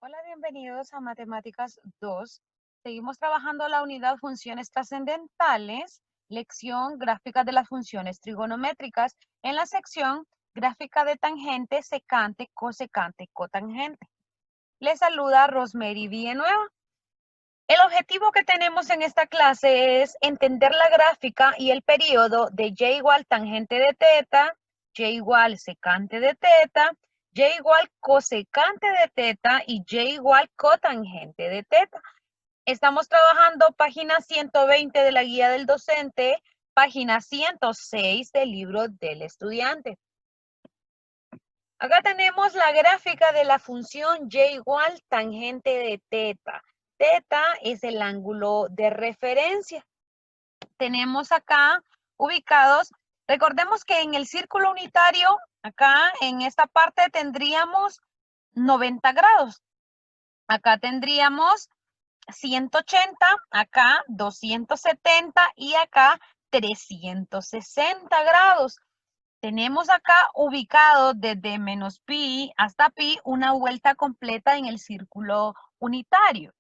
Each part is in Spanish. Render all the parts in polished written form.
Hola, bienvenidos a Matemáticas 2. Seguimos trabajando la unidad funciones trascendentales, lección gráfica de las funciones trigonométricas en la sección gráfica de tangente, secante, cosecante, cotangente. Les saluda Rosemary Villanueva. El objetivo que tenemos en esta clase es entender la gráfica y el periodo de y igual tangente de teta, y igual secante de teta, y igual cosecante de teta y y igual cotangente de teta. Estamos trabajando página 120 de la guía del docente, página 106 del libro del estudiante. Acá tenemos la gráfica de la función y igual tangente de teta. Teta es el ángulo de referencia. Tenemos acá ubicados, recordemos que en el círculo unitario, acá en esta parte tendríamos 90 grados. Acá tendríamos 180, acá 270 y acá 360 grados. Tenemos acá ubicado desde menos pi hasta pi una vuelta completa en el círculo unitario.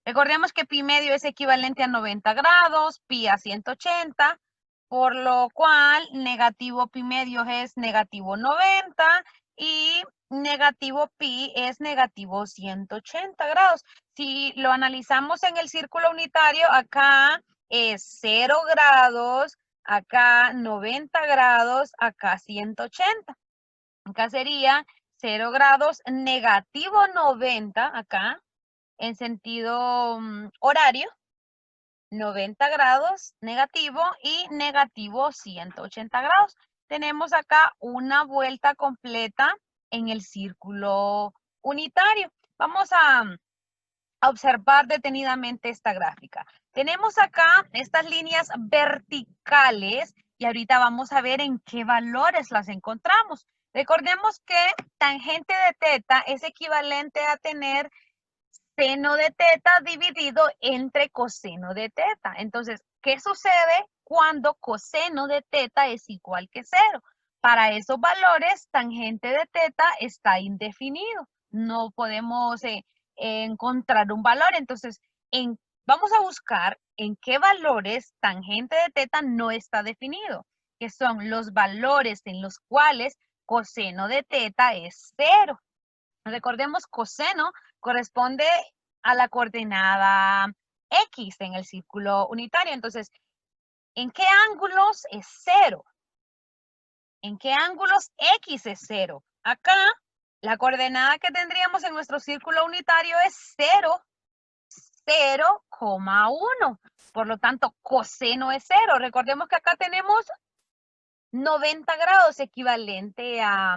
Recordemos que pi medio es equivalente a 90 grados, pi a 180, por lo cual negativo pi medio es negativo 90 y negativo pi es negativo 180 grados. Si lo analizamos en el círculo unitario, acá es 0 grados, acá 90 grados, acá 180. Acá sería 0 grados, negativo 90, acá en sentido horario, 90 grados negativo y negativo 180 grados. Tenemos acá una vuelta completa en el círculo unitario. Vamos a observar detenidamente esta gráfica. Tenemos acá estas líneas verticales y ahorita vamos a ver en qué valores las encontramos. Recordemos que tangente de teta es equivalente a tener seno de teta dividido entre coseno de teta. Entonces, ¿qué sucede cuando coseno de teta es igual que 0? Para esos valores, tangente de teta está indefinido. No podemos encontrar un valor. Entonces, vamos a buscar en qué valores tangente de teta no está definido, que son los valores en los cuales coseno de teta es 0. Recordemos, coseno corresponde a la coordenada X en el círculo unitario. Entonces, ¿en qué ángulos es 0? ¿En qué ángulos X es 0? Acá, la coordenada que tendríamos en nuestro círculo unitario es 0, 0,1. Por lo tanto, coseno es 0. Recordemos que acá tenemos 90 grados equivalente a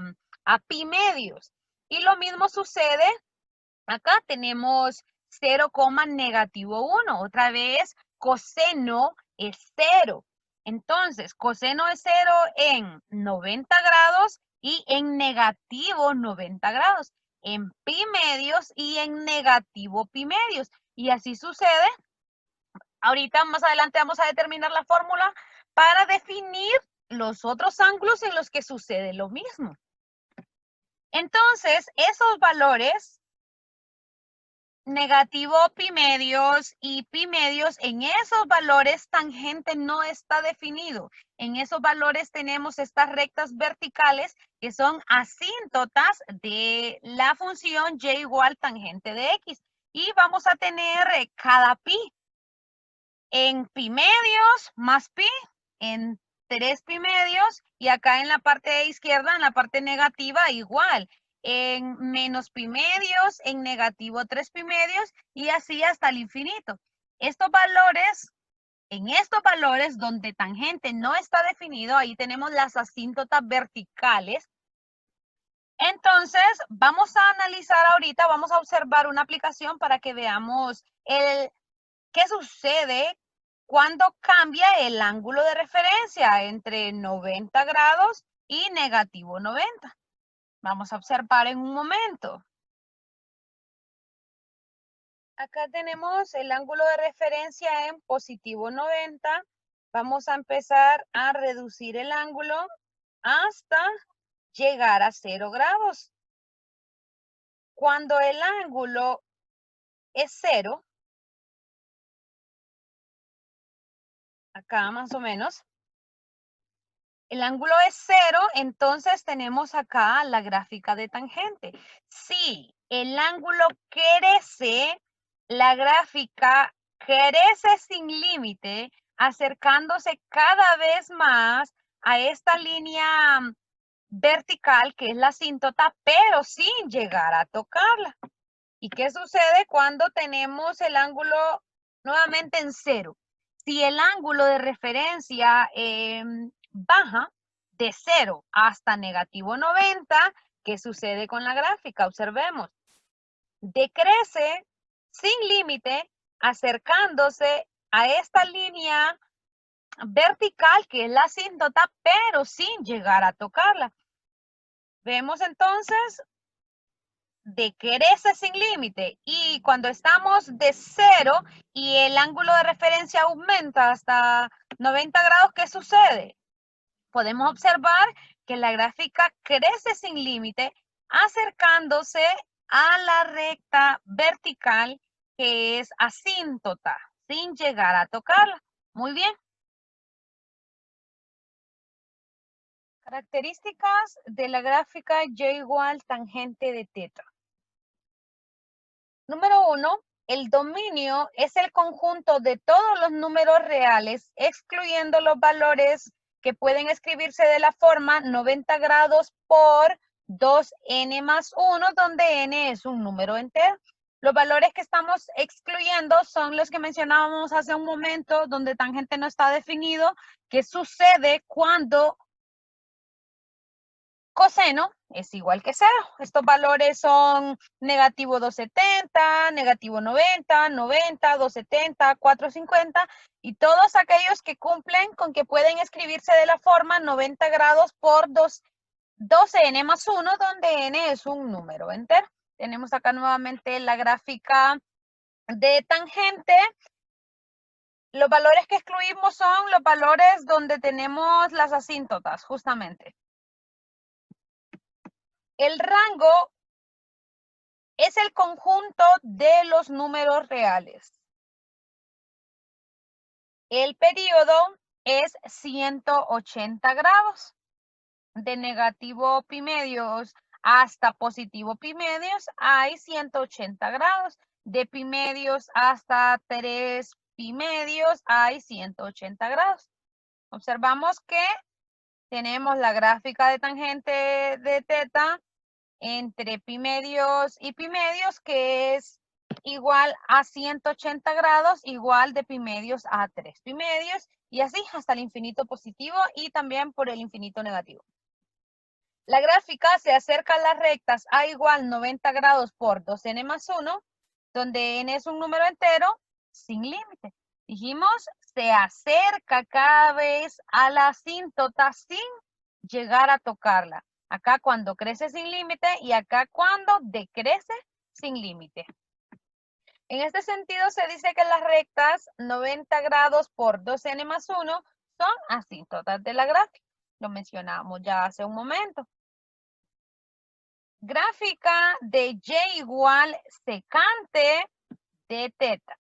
pi medios. Y lo mismo sucede acá, tenemos 0, negativo 1. Otra vez, coseno es 0. Entonces, coseno es 0 en 90 grados y en negativo 90 grados, en pi medios y en negativo pi medios. Y así sucede. Ahorita más adelante vamos a determinar la fórmula para definir los otros ángulos en los que sucede lo mismo. Entonces, esos valores negativo pi medios y pi medios, en esos valores tangente no está definido. En esos valores tenemos estas rectas verticales que son asíntotas de la función y igual tangente de x. Y vamos a tener cada pi en pi medios más pi en 3 pi medios y acá en la parte izquierda, en la parte negativa, igual en menos pi medios, en negativo 3 pi medios y así hasta el infinito. Estos valores, en estos valores donde tangente no está definido, ahí tenemos las asíntotas verticales. Entonces, vamos a analizar ahorita, vamos a observar una aplicación para que veamos qué sucede cuando cambia el ángulo de referencia entre 90 grados y negativo 90. Vamos a observar en un momento. Acá tenemos el ángulo de referencia en positivo 90. Vamos a empezar a reducir el ángulo hasta llegar a 0 grados. cuando el ángulo es 0, acá más o menos, el ángulo es 0, entonces tenemos acá la gráfica de tangente. Si el ángulo crece, la gráfica crece sin límite, acercándose cada vez más a esta línea vertical, que es la asíntota, pero sin llegar a tocarla. ¿Y qué sucede cuando tenemos el ángulo nuevamente en 0? Si el ángulo de referencia baja de 0 hasta negativo 90, ¿qué sucede con la gráfica? Observemos. Decrece sin límite, acercándose a esta línea vertical, que es la asíntota, pero sin llegar a tocarla. Vemos entonces decrece sin límite, y cuando estamos de 0 y el ángulo de referencia aumenta hasta 90 grados, ¿qué sucede? Podemos observar que la gráfica crece sin límite, acercándose a la recta vertical, que es asíntota, sin llegar a tocarla. Muy bien. Características de la gráfica y igual tangente de teta. Número 1, el dominio es el conjunto de todos los números reales, excluyendo los valores que pueden escribirse de la forma 90 grados por 2n más 1, donde n es un número entero. Los valores que estamos excluyendo son los que mencionábamos hace un momento, donde tangente no está definido. ¿Qué sucede cuando coseno es igual que 0? Estos valores son negativo 270, negativo 90, 90, 270, 450 y todos aquellos que cumplen con que pueden escribirse de la forma 90 grados por 12n más 1, donde n es un número entero. Tenemos acá nuevamente la gráfica de tangente. Los valores que excluimos son los valores donde tenemos las asíntotas, justamente. El rango es el conjunto de los números reales. El periodo es 180 grados. De negativo pi medios hasta positivo pi medios hay 180 grados. De pi medios hasta 3 pi medios hay 180 grados. Observamos que tenemos la gráfica de tangente de teta entre pi medios y pi medios, que es igual a 180 grados, igual de pi medios a 3 pi medios, y así hasta el infinito positivo y también por el infinito negativo. La gráfica se acerca a las rectas a igual 90 grados por 2n más 1, donde n es un número entero sin límite. Dijimos, se acerca cada vez a la asíntota sin llegar a tocarla. Acá cuando crece sin límite y acá cuando decrece sin límite. En este sentido se dice que las rectas 90 grados por 2n más 1 son asíntotas de la gráfica. Lo mencionamos ya hace un momento. Gráfica de y igual secante de teta.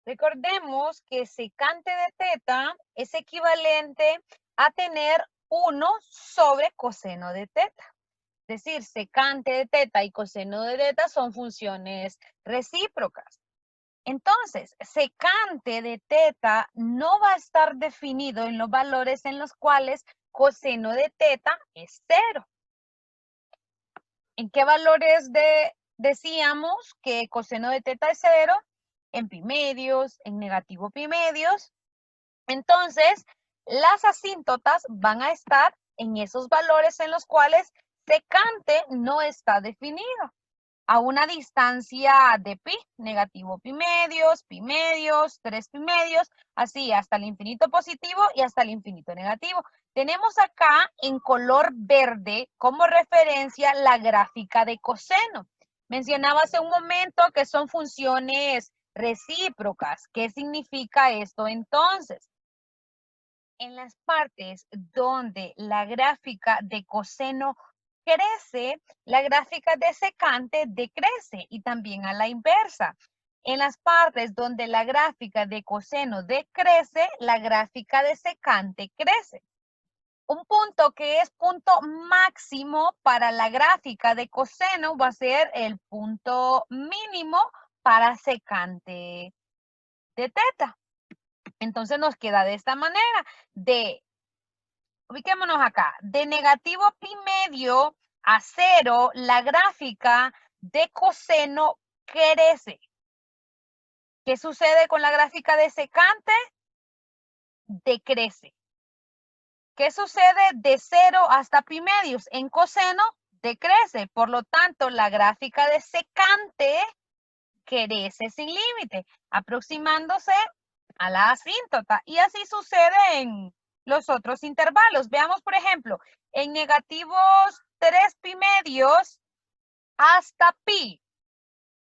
Recordemos que secante de teta es equivalente a tener 1 sobre coseno de teta. Es decir, secante de teta y coseno de teta son funciones recíprocas. Entonces, secante de teta no va a estar definido en los valores en los cuales coseno de teta es 0. ¿En qué valores decíamos que coseno de teta es 0? En pi medios, en negativo pi medios. Entonces, las asíntotas van a estar en esos valores en los cuales secante no está definido. A una distancia de pi, negativo pi medios, 3 pi medios, así hasta el infinito positivo y hasta el infinito negativo. Tenemos acá en color verde como referencia la gráfica de coseno. Mencionaba hace un momento que son funciones recíprocas. ¿Qué significa esto entonces? En las partes donde la gráfica de coseno crece, la gráfica de secante decrece y también a la inversa. En las partes donde la gráfica de coseno decrece, la gráfica de secante crece. Un punto que es punto máximo para la gráfica de coseno va a ser el punto mínimo para secante de teta. Entonces nos queda de esta manera, ubiquémonos acá, de negativo pi medio a 0, la gráfica de coseno crece. ¿Qué sucede con la gráfica de secante? Decrece. ¿Qué sucede de 0 hasta pi medios? En coseno, decrece. Por lo tanto, la gráfica de secante crece sin límite, aproximándose a la asíntota. Y así sucede en los otros intervalos. Veamos, por ejemplo, en negativos 3 pi medios hasta pi.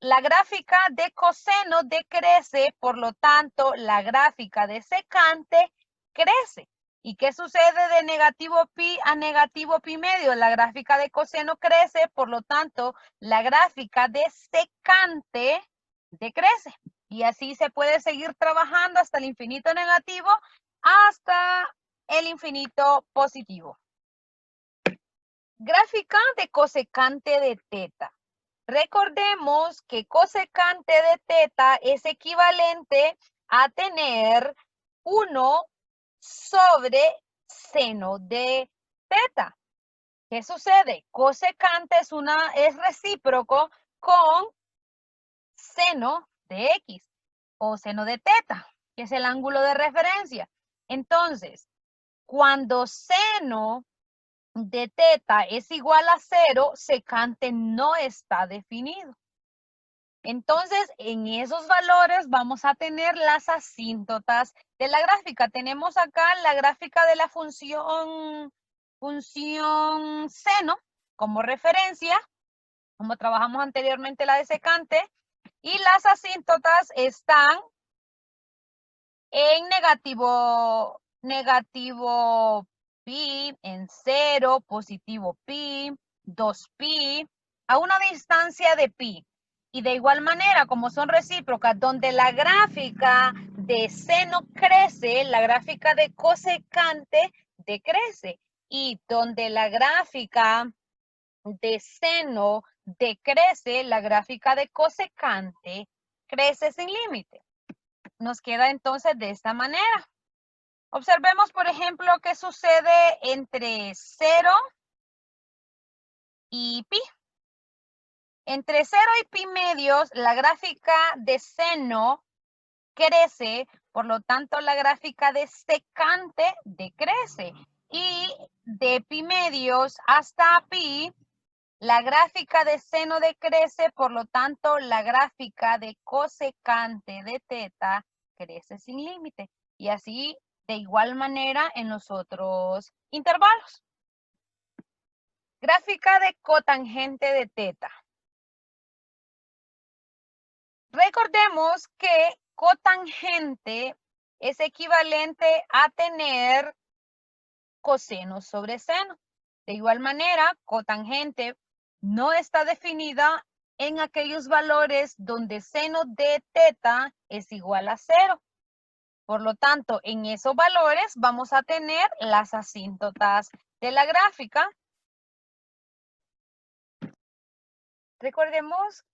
La gráfica de coseno decrece, por lo tanto, la gráfica de secante crece. ¿Y qué sucede de negativo pi a negativo pi medio? La gráfica de coseno crece, por lo tanto, la gráfica de secante decrece. Y así se puede seguir trabajando hasta el infinito negativo, hasta el infinito positivo. Gráfica de cosecante de teta. Recordemos que cosecante de teta es equivalente a tener 1 sobre seno de teta. ¿Qué sucede? Cosecante es recíproco con seno de X o seno de teta, que es el ángulo de referencia. Entonces, cuando seno de teta es igual a 0, secante no está definido. Entonces, en esos valores vamos a tener las asíntotas de la gráfica. Tenemos acá la gráfica de la función seno como referencia, como trabajamos anteriormente la de secante, y las asíntotas están en negativo pi, en 0, positivo pi, 2pi, a una distancia de pi. Y de igual manera, como son recíprocas, donde la gráfica de seno crece, la gráfica de cosecante decrece. Y donde la gráfica de seno decrece, la gráfica de cosecante crece sin límite. Nos queda entonces de esta manera. Observemos, por ejemplo, qué sucede entre 0 y pi. Entre 0 y pi medios, la gráfica de seno crece, por lo tanto, la gráfica de secante decrece. Y de pi medios hasta pi, la gráfica de seno decrece, por lo tanto, la gráfica de cosecante de teta crece sin límite. Y así, de igual manera, en los otros intervalos. Gráfica de cotangente de teta. Recordemos que cotangente es equivalente a tener coseno sobre seno. De igual manera, cotangente no está definida en aquellos valores donde seno de teta es igual a 0. Por lo tanto, en esos valores vamos a tener las asíntotas de la gráfica. Recordemos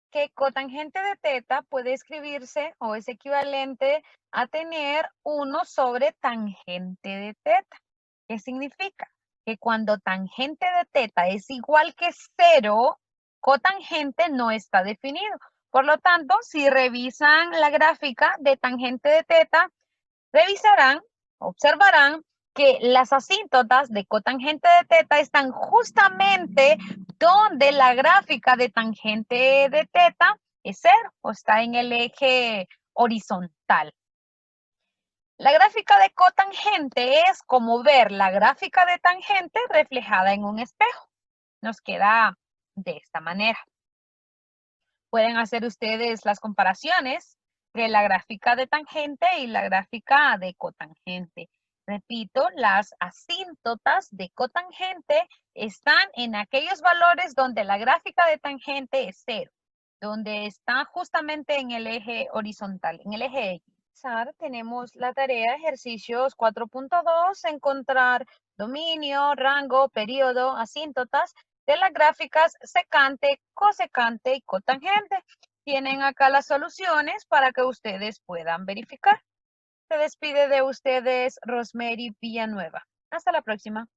que cotangente de teta puede escribirse o es equivalente a tener 1 sobre tangente de teta. ¿Qué significa? Que cuando tangente de teta es igual que 0, cotangente no está definido. Por lo tanto, si revisan la gráfica de tangente de teta, observarán que las asíntotas de cotangente de teta están justamente donde la gráfica de tangente de teta es 0 o está en el eje horizontal. La gráfica de cotangente es como ver la gráfica de tangente reflejada en un espejo. Nos queda de esta manera. Pueden hacer ustedes las comparaciones de la gráfica de tangente y la gráfica de cotangente. Repito, las asíntotas de cotangente están en aquellos valores donde la gráfica de tangente es 0, donde está justamente en el eje horizontal, en el eje X. Tenemos la tarea ejercicios 4.2, encontrar dominio, rango, periodo, asíntotas de las gráficas secante, cosecante y cotangente. Tienen acá las soluciones para que ustedes puedan verificar. Se despide de ustedes Rosemary Villanueva. Hasta la próxima.